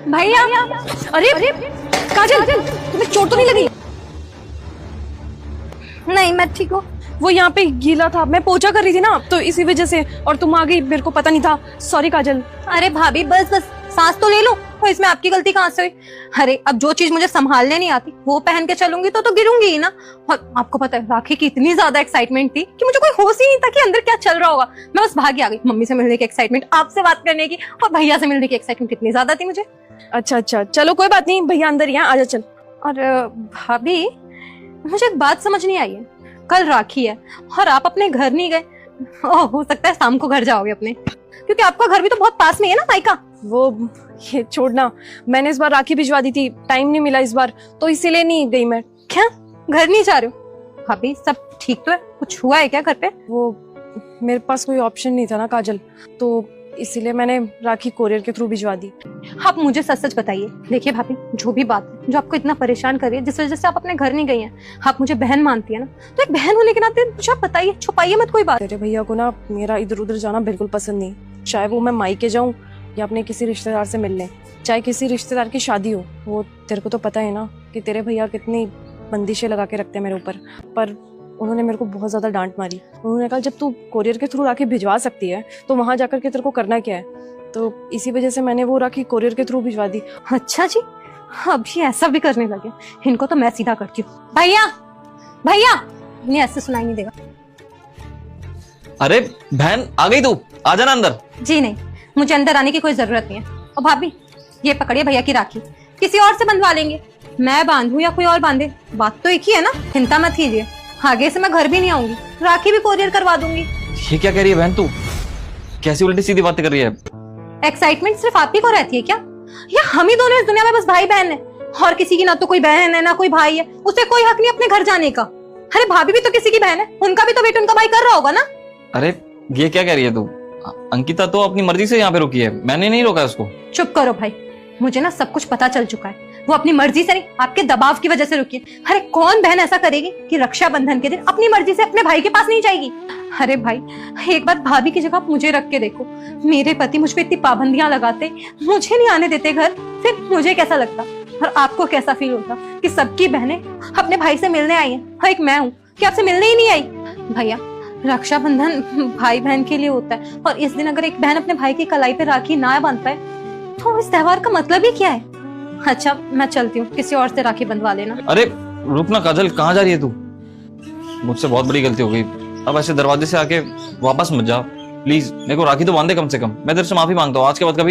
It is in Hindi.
भैया, अरे काजल, तुम्हें चोट तो नहीं लगी? नहीं, मैं ठीक हूँ। वो यहाँ पे गीला था, मैं पोछा कर रही थी ना, तो इसी वजह से, और तुम आ गई, मेरे को पता नहीं था। सॉरी काजल। अरे भाभी, बस बस सांस तो ले लो। और इसमें आपकी गलती कहाँ से हुई? अरे अब जो चीज मुझे संभालने नहीं आती वो पहन के चलूंगी तो गिरूंगी ही ना। और आपको पता है राखी की इतनी ज्यादा एक्साइटमेंट थी कि मुझे कोई होश ही नहीं था कि अंदर क्या चल रहा होगा। मैं बस भागी आ गई। मम्मी से मिलने की एक्साइटमेंट, आपसे बात करने की, और भैया से मिलने की एक्साइटमेंट इतनी ज्यादा थी मुझे। अच्छा, चलो कोई बात नहीं, भैया अंदर ही हैं, आजा चल। और भाभी, मुझे एक बात समझ नहीं आई है। कल राखी है और आप अपने घर नहीं गए। हो सकता है शाम को घर जाओगे अपने, क्योंकि आपका घर भी तो बहुत पास में है ना मायका। वो ये छोड़ना, मैंने इस बार राखी भिजवा दी थी, टाइम नहीं मिला इस बार, तो इसीलिए नहीं गई मैं। क्या घर नहीं जा रहे हो? भाभी सब ठीक तो है? कुछ हुआ है क्या घर पे? वो मेरे पास कोई ऑप्शन नहीं था ना काजल, तो इसीलिए मैंने राखी कोरियर के थ्रू भिजवा दी। आप मुझे सच सच बताइए। देखिए भाभी, जो भी बात है जो आपको इतना परेशान कर रही है, जिस वजह से आप अपने घर नहीं गई हैं, आप मुझे बहन मानती है ना, तो एक बहन होने के नाते मुझे आप बताइए, छुपाइए मत कोई बात। तेरे भैया को ना मेरा इधर उधर जाना बिल्कुल पसंद नहीं, चाहे वो मैं मायके जाऊं या अपने किसी रिश्तेदार से मिलने, चाहे किसी रिश्तेदार की शादी हो। वो तेरे को तो पता है ना कि तेरे भैया कितनी बंदिशें लगा के रखते हैं मेरे ऊपर। पर उन्होंने मेरे को बहुत ज्यादा डांट मारी। उन्होंने कहा जब तू कोरियर के थ्रू राखी भिजवा सकती है तो वहां जाकर के तेरे को करना क्या है। तो इसी वजह से मैंने वो राखी कोरियर के थ्रू भिजवा दी। अच्छा जी, अभी ऐसा भी करने लगे। इनको तो मैं सीधा करती हूँ। भैया भैया, इन्हें ऐसे सुनाई नहीं देगा। अरे बहन, आ गई तू? आ जाना अंदर। जी नहीं, मुझे अंदर आने की कोई जरूरत नहीं है। और भाभी, ये पकड़िए भैया की राखी, किसी और से बंधवा लेंगे। मैं बांधू या कोई और बांधे, बात तो एक ही है ना। चिंता मत कीजिए, आगे से मैं घर भी नहीं आऊंगी, राखी भी कोरियर करवा दूंगी। ये क्या कह रही है बहन तू? कैसी उल्टी सीधी बातें कर रही है? एक्साइटमेंट सिर्फ आप ही को रहती है क्या? या हम ही दोनों इस दुनिया में बस भाई बहन है, और किसी की ना तो कोई बहन है ना कोई भाई है, उसे कोई हक नहीं अपने घर जाने का। अरे भाभी भी तो किसी की बहन है, उनका भी तो वेट उनका भाई कर रहा होगा ना। अरे ये क्या कह रही है तू? अंकिता तो अपनी मर्जी से यहाँ पे रुकी है, मैंने नहीं रोका उसको। चुप करो भाई, मुझे ना सब कुछ पता चल चुका है। वो अपनी मर्जी से नहीं, आपके दबाव की वजह से रुकी है। अरे कौन बहन ऐसा करेगी कि रक्षाबंधन के दिन अपनी मर्जी से अपने भाई के पास नहीं जाएगी? अरे भाई, एक बार भाभी की जगह मुझे रख के देखो। मेरे पति मुझ पे इतनी पाबंदियां लगाते, मुझे नहीं आने देते घर, फिर मुझे कैसा लगता और आपको कैसा फील होता कि सबकी बहनें अपने भाई से मिलने आई हैं और एक मैं हूँ कि आपसे मिलने ही नहीं आई। भैया, रक्षाबंधन भाई बहन के लिए होता है, और इस दिन अगर एक बहन अपने भाई की कलाई पे राखी ना बांध पाए तो इस त्योहार का मतलब ही क्या है? अच्छा, मैं चलती हूँ, किसी और से राखी बंधवा लेना। अरे रुक ना काजल, कहाँ जा रही है तू? मुझसे बहुत बड़ी गलती हो गई। अब ऐसे दरवाजे से आके वापस मत जा प्लीज। मेरे को राखी तो बांधे कम से कम। मैं तेरे से माफी मांगता हूँ, आज के बाद कभी